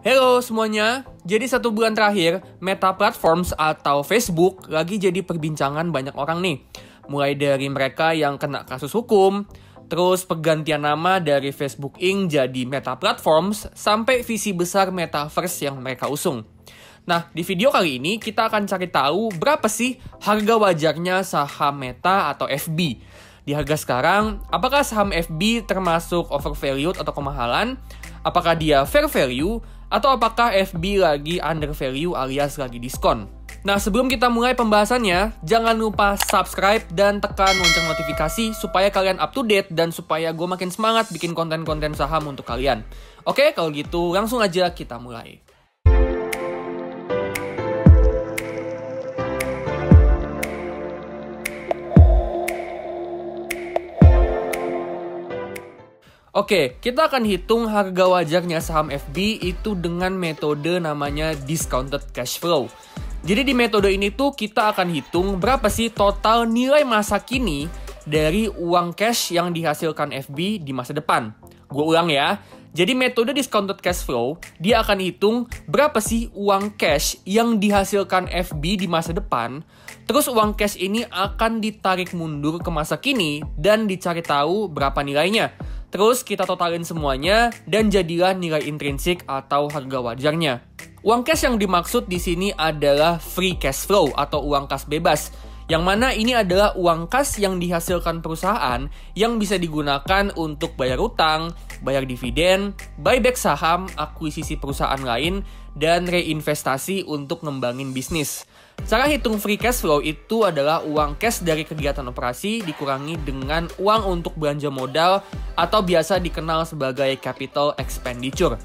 Halo semuanya, jadi 1 bulan terakhir, Meta Platforms atau Facebook lagi jadi perbincangan banyak orang nih. Mulai dari mereka yang kena kasus hukum, terus pergantian nama dari Facebook Inc. jadi Meta Platforms, sampai visi besar Metaverse yang mereka usung. Nah, di video kali ini kita akan cari tahu berapa sih harga wajarnya saham Meta atau FB. Di harga sekarang, apakah saham FB termasuk overvalued atau kemahalan? Apakah dia fair value? Atau apakah FB lagi undervalue alias lagi diskon? Nah, sebelum kita mulai pembahasannya, jangan lupa subscribe dan tekan lonceng notifikasi supaya kalian up to date dan supaya gue makin semangat bikin konten-konten saham untuk kalian. Oke, kalau gitu langsung aja kita mulai. Oke, kita akan hitung harga wajarnya saham FB itu dengan metode namanya discounted cash flow. Jadi di metode ini tuh kita akan hitung berapa sih total nilai masa kini dari uang cash yang dihasilkan FB di masa depan. Gue ulang ya. Jadi metode discounted cash flow, dia akan hitung berapa sih uang cash yang dihasilkan FB di masa depan. Terus uang cash ini akan ditarik mundur ke masa kini dan dicari tahu berapa nilainya. Terus kita totalin semuanya dan jadilah nilai intrinsik atau harga wajarnya. Uang cash yang dimaksud di sini adalah free cash flow atau uang kas bebas. Yang mana ini adalah uang kas yang dihasilkan perusahaan yang bisa digunakan untuk bayar utang, bayar dividen, buyback saham, akuisisi perusahaan lain, dan reinvestasi untuk ngembangin bisnis. Cara hitung free cash flow itu adalah uang cash dari kegiatan operasi dikurangi dengan uang untuk belanja modal atau biasa dikenal sebagai capital expenditure.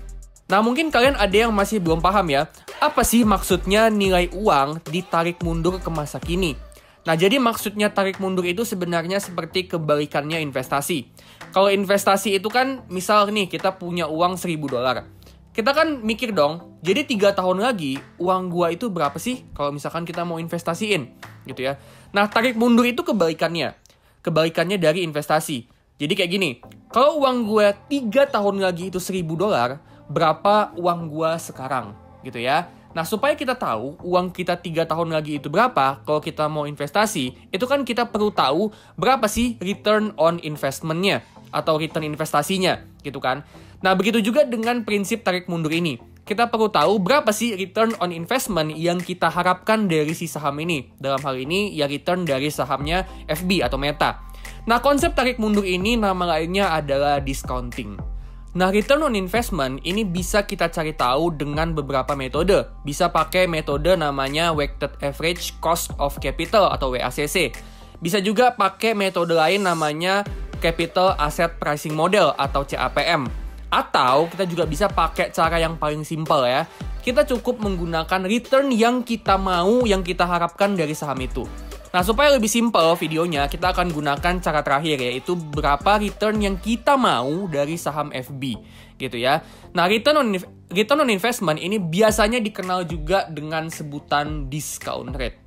Nah, mungkin kalian ada yang masih belum paham ya, apa sih maksudnya nilai uang ditarik mundur ke masa kini? Nah, jadi maksudnya tarik mundur itu sebenarnya seperti kebalikannya investasi. Kalau investasi itu kan, misal nih kita punya uang $1.000. Kita kan mikir dong, jadi 3 tahun lagi uang gua itu berapa sih kalau misalkan kita mau investasiin gitu ya. Nah, tarik mundur itu kebalikannya dari investasi. Jadi kayak gini, kalau uang gua 3 tahun lagi itu $1.000, berapa uang gua sekarang gitu ya. Nah, supaya kita tahu uang kita 3 tahun lagi itu berapa kalau kita mau investasi, itu kan kita perlu tahu berapa sih return on investment-nya atau return investasinya gitu kan. Nah, begitu juga dengan prinsip tarik mundur ini. Kita perlu tahu berapa sih return on investment yang kita harapkan dari si saham ini. Dalam hal ini, ya return dari sahamnya FB atau Meta. Nah, konsep tarik mundur ini nama lainnya adalah discounting. Nah, return on investment ini bisa kita cari tahu dengan beberapa metode. Bisa pakai metode namanya Weighted Average Cost of Capital atau WACC. Bisa juga pakai metode lain namanya Capital Asset Pricing Model atau CAPM. Atau kita juga bisa pakai cara yang paling simpel ya. Kita cukup menggunakan return yang kita mau, yang kita harapkan dari saham itu. Nah, supaya lebih simpel videonya, kita akan gunakan cara terakhir, yaitu berapa return yang kita mau dari saham FB gitu ya. Nah, return on investment ini biasanya dikenal juga dengan sebutan discount rate.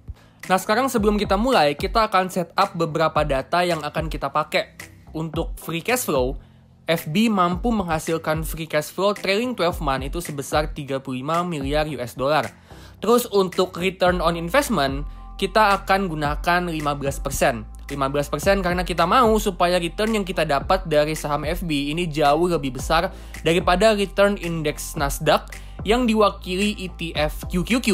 Nah, sekarang sebelum kita mulai, kita akan set up beberapa data yang akan kita pakai. Untuk free cash flow, FB mampu menghasilkan free cash flow trailing 12 month itu sebesar 35 miliar US dollar. Terus untuk return on investment, kita akan gunakan 15%. 15% karena kita mau supaya return yang kita dapat dari saham FB ini jauh lebih besar daripada return index Nasdaq yang diwakili ETF QQQ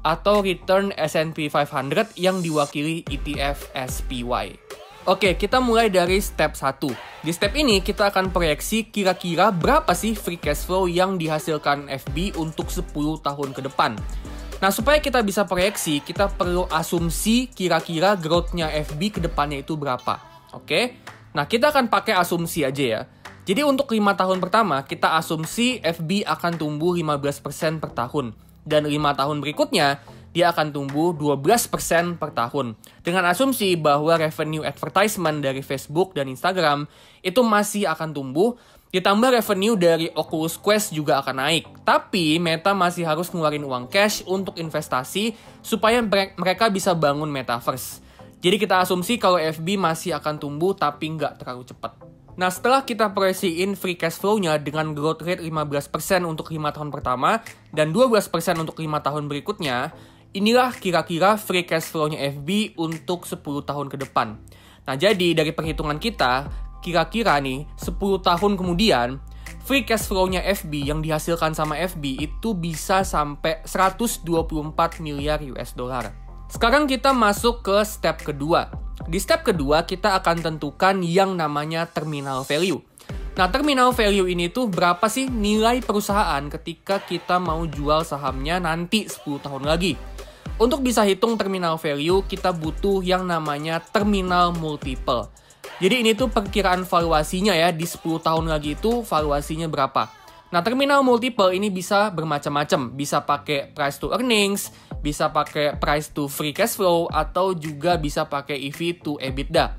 atau return S&P 500 yang diwakili ETF SPY. Oke, kita mulai dari step 1. Di step ini kita akan proyeksi kira-kira berapa sih free cash flow yang dihasilkan FB untuk 10 tahun ke depan. Nah, supaya kita bisa proyeksi, kita perlu asumsi kira-kira growth-nya FB ke depannya itu berapa. Oke? Nah, kita akan pakai asumsi aja ya. Jadi untuk 5 tahun pertama, kita asumsi FB akan tumbuh 15% per tahun. Dan 5 tahun berikutnya, dia akan tumbuh 12% per tahun. Dengan asumsi bahwa revenue advertisement dari Facebook dan Instagram itu masih akan tumbuh, ditambah revenue dari Oculus Quest juga akan naik. Tapi Meta masih harus ngeluarin uang cash untuk investasi supaya mereka bisa bangun Metaverse. Jadi kita asumsi kalau FB masih akan tumbuh tapi nggak terlalu cepat. Nah, setelah kita proyeksiin free cash flow-nya dengan growth rate 15% untuk 5 tahun pertama dan 12% untuk 5 tahun berikutnya, inilah kira-kira free cash flow-nya FB untuk 10 tahun ke depan. Nah, jadi dari perhitungan kita, kira-kira nih 10 tahun kemudian, free cash flow-nya FB yang dihasilkan sama FB itu bisa sampai 124 miliar US dollar. Sekarang kita masuk ke step kedua. Di step kedua, kita akan tentukan yang namanya terminal value. Nah, terminal value ini tuh berapa sih nilai perusahaan ketika kita mau jual sahamnya nanti 10 tahun lagi. Untuk bisa hitung terminal value, kita butuh yang namanya terminal multiple. Jadi ini tuh perkiraan valuasinya ya, di 10 tahun lagi itu valuasinya berapa. Nah, terminal multiple ini bisa bermacam-macam. Bisa pakai price to earnings, bisa pakai price to free cash flow, atau juga bisa pakai EV to EBITDA.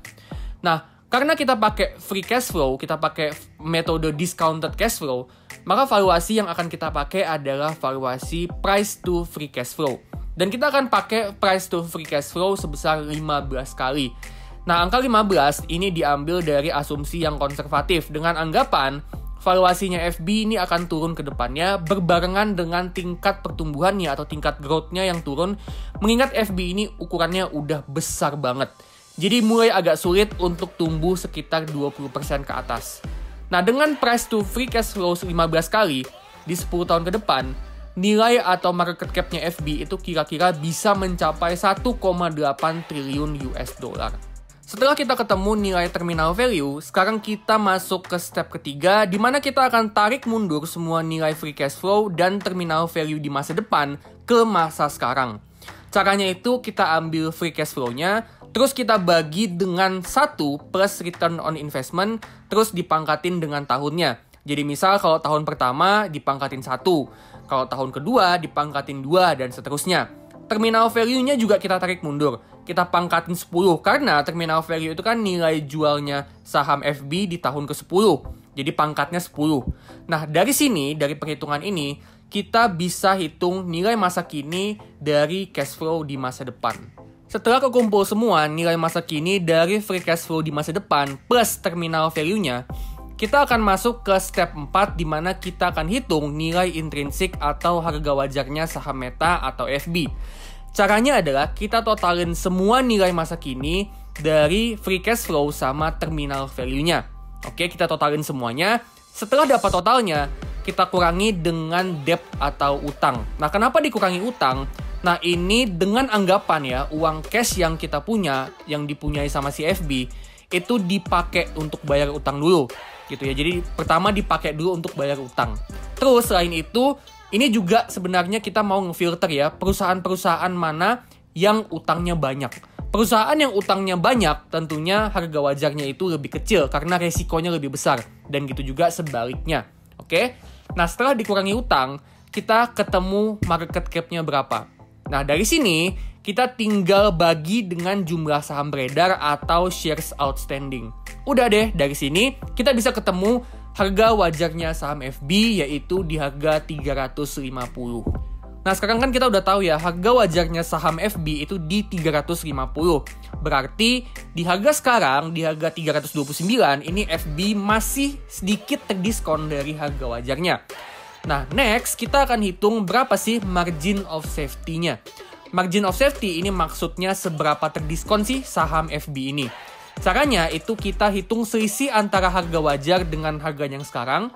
Nah, karena kita pakai free cash flow, kita pakai metode discounted cash flow, maka valuasi yang akan kita pakai adalah valuasi price to free cash flow. Dan kita akan pakai price to free cash flow sebesar 15 kali. Nah, angka 15 ini diambil dari asumsi yang konservatif dengan anggapan valuasinya FB ini akan turun ke depannya berbarengan dengan tingkat pertumbuhannya atau tingkat growth-nya yang turun, mengingat FB ini ukurannya udah besar banget. Jadi mulai agak sulit untuk tumbuh sekitar 20% ke atas. Nah, dengan price to free cash flow 15 kali di 10 tahun ke depan, nilai atau market cap-nya FB itu kira-kira bisa mencapai 1,8 triliun US dollar. Setelah kita ketemu nilai terminal value, sekarang kita masuk ke step ketiga, di mana kita akan tarik mundur semua nilai free cash flow dan terminal value di masa depan ke masa sekarang. Caranya itu kita ambil free cash flow-nya, terus kita bagi dengan 1 plus return on investment, terus dipangkatin dengan tahunnya. Jadi misal kalau tahun pertama dipangkatin 1, kalau tahun kedua dipangkatin 2, dan seterusnya. Terminal value-nya juga kita tarik mundur. Kita pangkatin 10, karena terminal value itu kan nilai jualnya saham FB di tahun ke-10. Jadi pangkatnya 10. Nah, dari sini, dari perhitungan ini, kita bisa hitung nilai masa kini dari cash flow di masa depan. Setelah kekumpul semua nilai masa kini dari free cash flow di masa depan plus terminal value-nya, kita akan masuk ke step 4 di mana kita akan hitung nilai intrinsik atau harga wajarnya saham Meta atau FB. Caranya adalah kita totalin semua nilai masa kini dari free cash flow sama terminal value-nya. Oke, kita totalin semuanya. Setelah dapat totalnya, kita kurangi dengan debt atau utang. Nah, kenapa dikurangi utang? Nah, ini dengan anggapan ya, uang cash yang kita punya, yang dipunyai sama si FB, itu dipakai untuk bayar utang dulu. Gitu ya. Jadi pertama dipakai dulu untuk bayar utang. Terus selain itu, ini juga sebenarnya kita mau ngefilter ya, perusahaan-perusahaan mana yang utangnya banyak. Perusahaan yang utangnya banyak tentunya harga wajarnya itu lebih kecil karena resikonya lebih besar. Dan gitu juga sebaliknya. Oke? Nah, setelah dikurangi utang, kita ketemu market cap-nya berapa. Nah, dari sini kita tinggal bagi dengan jumlah saham beredar atau shares outstanding. Udah deh, dari sini kita bisa ketemu harga wajarnya saham FB yaitu di harga 350. Nah, sekarang kan kita udah tahu ya, harga wajarnya saham FB itu di 350. Berarti di harga sekarang, di harga 329, ini FB masih sedikit terdiskon dari harga wajarnya. Nah, next kita akan hitung berapa sih margin of safety-nya. Margin of safety ini maksudnya seberapa terdiskon sih saham FB ini. Caranya itu kita hitung selisih antara harga wajar dengan harga yang sekarang.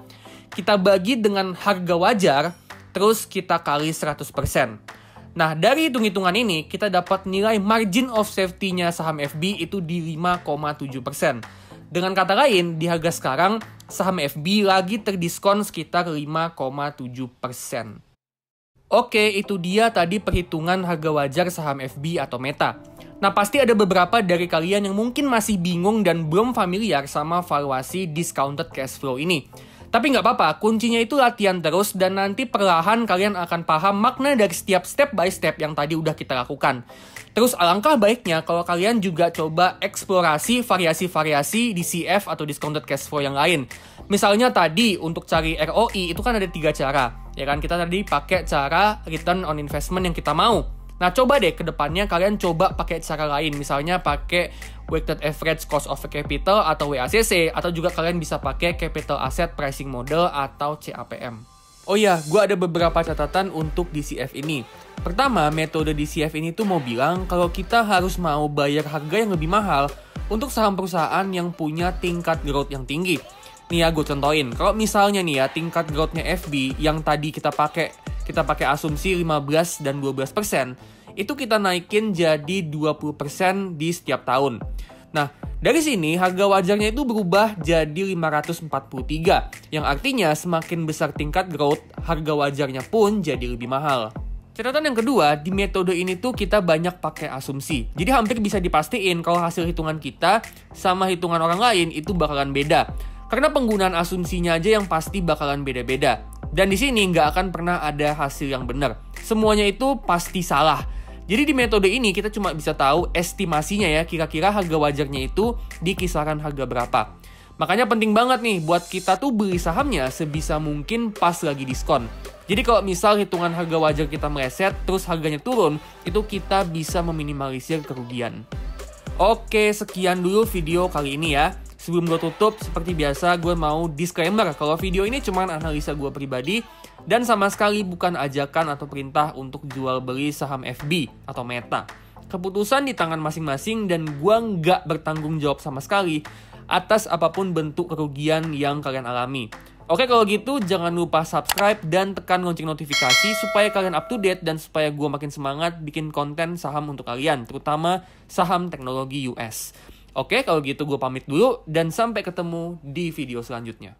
Kita bagi dengan harga wajar, terus kita kali 100%. Nah, dari hitung-hitungan ini, kita dapat nilai margin of safety-nya saham FB itu di 5,7%. Dengan kata lain, di harga sekarang, saham FB lagi terdiskon sekitar 5,7%. Oke, itu dia tadi perhitungan harga wajar saham FB atau Meta. Nah, pasti ada beberapa dari kalian yang mungkin masih bingung dan belum familiar sama valuasi discounted cash flow ini. Tapi nggak apa-apa, kuncinya itu latihan terus dan nanti perlahan kalian akan paham makna dari setiap step by step yang tadi udah kita lakukan. Terus alangkah baiknya kalau kalian juga coba eksplorasi variasi-variasi di CF atau discounted cash flow yang lain. Misalnya tadi untuk cari ROI itu kan ada 3 cara. Ya kan, kita tadi pakai cara return on investment yang kita mau. Nah, coba deh ke depannya kalian coba pakai cara lain. Misalnya pakai Weighted Average Cost of Capital atau WACC, atau juga kalian bisa pakai Capital Asset Pricing Model atau CAPM. Oh iya, gue ada beberapa catatan untuk DCF ini. Pertama, metode DCF ini tuh mau bilang kalau kita harus mau bayar harga yang lebih mahal untuk saham perusahaan yang punya tingkat growth yang tinggi. Nih ya, gue contohin. Kalau misalnya nih ya, tingkat growth-nya FB yang tadi kita pakai asumsi 15 dan 12%, itu kita naikin jadi 20% di setiap tahun. Nah, dari sini harga wajarnya itu berubah jadi 543, yang artinya semakin besar tingkat growth, harga wajarnya pun jadi lebih mahal. Catatan yang kedua, di metode ini tuh kita banyak pakai asumsi. Jadi hampir bisa dipastiin kalau hasil hitungan kita sama hitungan orang lain itu bakalan beda. Karena penggunaan asumsinya aja yang pasti bakalan beda-beda. Dan di sini nggak akan pernah ada hasil yang benar. Semuanya itu pasti salah. Jadi di metode ini kita cuma bisa tahu estimasinya ya, kira-kira harga wajarnya itu di kisaran harga berapa. Makanya penting banget nih buat kita tuh beli sahamnya sebisa mungkin pas lagi diskon. Jadi kalau misal hitungan harga wajar kita meleset, terus harganya turun, itu kita bisa meminimalisir kerugian. Oke, sekian dulu video kali ini ya. Sebelum gue tutup, seperti biasa gue mau disclaimer kalau video ini cuma analisa gue pribadi dan sama sekali bukan ajakan atau perintah untuk jual beli saham FB atau Meta. Keputusan di tangan masing-masing dan gue nggak bertanggung jawab sama sekali atas apapun bentuk kerugian yang kalian alami. Oke, kalau gitu jangan lupa subscribe dan tekan lonceng notifikasi supaya kalian up to date dan supaya gue makin semangat bikin konten saham untuk kalian, terutama saham teknologi US. Oke, kalau gitu gue pamit dulu dan sampai ketemu di video selanjutnya.